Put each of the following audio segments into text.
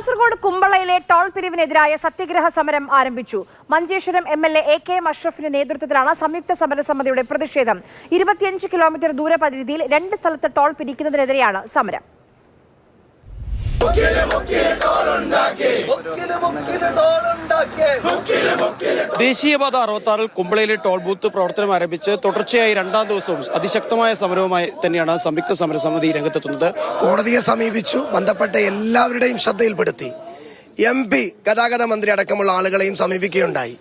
Kasaragod കുമ്പളയിലെ toll പിരിവിനെതിരായ സത്യഗ്രഹ സമരം ആരംഭിച്ചു. Manjeshwaram MLA AK അഷ്റഫിന്റെ നേതൃത്വത്തിലാണ് സംയുക്ത സമരസമിതിയുടെ പ്രതിഷേധം. 25 കിലോമീറ്റർ ദൂരപരിധിയിൽ 2 സ്ഥലത്ത് ടോൾ പിരിക്കുന്നതിനെതിരെയാണ് സമരം. ദേശീയപാത 66 കുമ്പളയിലെ ടോൾ ബൂത്ത് പ്രവർത്തനം ആരംഭിച്ച് തുടർച്ചയായി 2ാം ദിവസവും അതിശക്തമായ സമരവുമായി തന്നെയാണ് സംയുക്ത സമരസമിതി രംഗത്തെത്തുന്നത്. കോടതിയെ സമീപിച്ചു, ബന്ധപ്പെട്ട എല്ലാവരുടെയും ശ്രദ്ധയിൽപ്പെടുത്തി. MP ഗതാഗത മന്ത്രി അടക്കമുള്ള ആളുകളെയും സമീപിക്കുകയുണ്ടായി.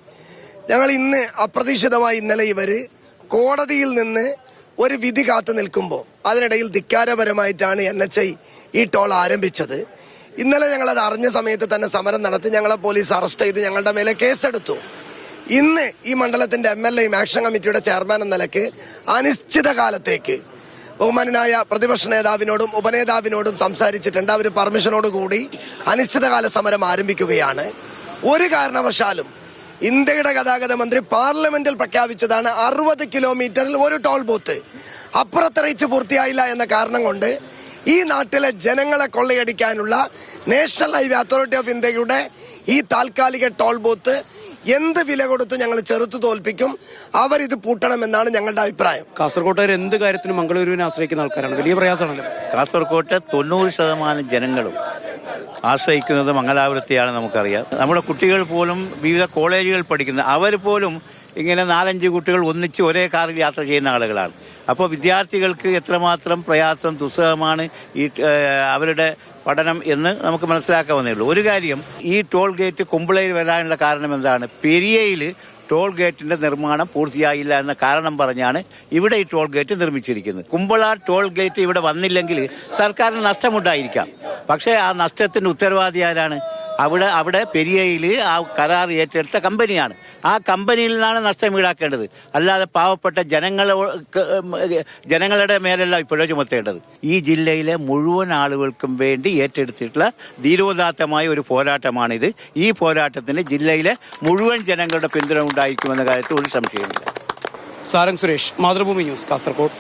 ഞങ്ങൾ ഇന്ന് അപ്രതീക്ഷിതമായി ഇന്നലെ ഇവര് കോടതിയിൽ നിന്ന് ഒരു വിധി കാത്തു നിൽക്കുമ്പോൾ അതിനിടയിൽ ധിക്കാരപരമായിട്ടാണ് NHI ഈ ടോൾ ആരംഭിച്ചത്. ഇന്നലെ ഞങ്ങളത് അറിഞ്ഞ സമയത്ത് തന്നെ സമരം നടത്തി. ഞങ്ങളെ പോലീസ് അറസ്റ്റ് ചെയ്ത് ഞങ്ങളുടെ മേലെ കേസെടുത്തു. ഇന്ന് ഈ മണ്ഡലത്തിന്റെ MLAയും ആക്ഷൻ കമ്മിറ്റിയുടെ ചെയർമാൻ എന്ന നിലയ്ക്ക് അനിശ്ചിതകാലത്തേക്ക് ബഹുമാനായ പ്രതിപക്ഷ നേതാവിനോടും ഉപനേതാവിനോടും സംസാരിച്ചിട്ടുണ്ട്. അവർ പെർമിഷനോട് കൂടി അനിശ്ചിതകാല സമരം ആരംഭിക്കുകയാണ്. ഒരു കാരണവശാലും ഇന്ത്യയുടെ ഗതാഗത മന്ത്രി പാർലമെന്റിൽ പ്രഖ്യാപിച്ചതാണ് 60 കിലോമീറ്ററിൽ ഒരു ടോൾ ബൂത്ത്. അപ്പുറത്തറിയിച്ച് പൂർത്തിയായില്ല എന്ന കാരണം കൊണ്ട് ഈ നാട്ടിലെ ജനങ്ങളെ കൊള്ളയടിക്കാനുള്ള നാഷണൽ ഹൈവേ അതോറിറ്റി ഓഫ് ഇന്ത്യയുടെ ഈ താൽക്കാലിക ടോൾ ബൂത്ത് എന്ത് വില കൊടുത്ത് ഞങ്ങൾ ചെറുത്തു തോൽപ്പിക്കും. അവരിത് പൂട്ടണമെന്നാണ് ഞങ്ങളുടെ അഭിപ്രായം. കാസർകോട്ടുകാർ എന്ത് കാര്യത്തിനും മംഗളൂരുവിനെ ആശ്രയിക്കുന്ന ആൾക്കാരാണ്. വലിയ പ്രയാസമാണല്ലോ. കാസർകോട്ടെ 90% ജനങ്ങളും ആശ്രയിക്കുന്നത് മംഗലാപുരത്തെയാണ്. നമുക്കറിയാം, നമ്മുടെ കുട്ടികൾ പോലും വിവിധ കോളേജുകൾ പഠിക്കുന്ന അവർ പോലും ഇങ്ങനെ 4-5 കുട്ടികൾ ഒന്നിച്ച് ഒരേ കാറിൽ യാത്ര ചെയ്യുന്ന ആളുകളാണ്. അപ്പോൾ വിദ്യാർത്ഥികൾക്ക് എത്രമാത്രം പ്രയാസം ദുസ്സഹമാണ് ഈ അവരുടെ പഠനം എന്ന് നമുക്ക് മനസ്സിലാക്കാവുന്നേ ഉള്ളൂ. ഒരു കാര്യം, ഈ ടോൾ ഗേറ്റ് കുമ്പളയിൽ വരാനുള്ള കാരണം എന്താണ്? പെരിയയിൽ ടോൾ ഗേറ്റിന്റെ നിർമ്മാണം പൂർത്തിയായില്ല എന്ന കാരണം പറഞ്ഞാണ് ഇവിടെ ഈ ടോൾ ഗേറ്റ് നിർമ്മിച്ചിരിക്കുന്നത്. കുമ്പള ടോൾ ഗേറ്റ് ഇവിടെ വന്നില്ലെങ്കിൽ സർക്കാരിന് നഷ്ടമുണ്ടായിരിക്കാം. പക്ഷേ ആ നഷ്ടത്തിന്റെ ഉത്തരവാദി ആരാണ്? അവിടെ പെരിയയിൽ ആ കരാർ ഏറ്റെടുത്ത കമ്പനിയാണ്. ആ കമ്പനിയിൽ നിന്നാണ് നഷ്ടം ഈടാക്കേണ്ടത്. അല്ലാതെ പാവപ്പെട്ട ജനങ്ങളുടെ മേലല്ല ഇപ്പോഴേ ചുമത്തേണ്ടത്. ഈ ജില്ലയിലെ മുഴുവൻ ആളുകൾക്കും വേണ്ടി ഏറ്റെടുത്തിട്ടുള്ള ധീരോദാത്തമായ ഒരു പോരാട്ടമാണിത്. ഈ പോരാട്ടത്തിന് ജില്ലയിലെ മുഴുവൻ ജനങ്ങളുടെ പിന്തുണ ഉണ്ടായിരിക്കുമെന്ന കാര്യത്തിൽ ഒരു സംശയമില്ല. സാരംഗ് സുരേഷ്, മാതൃഭൂമി ന്യൂസ്, കാസർഗോഡ്.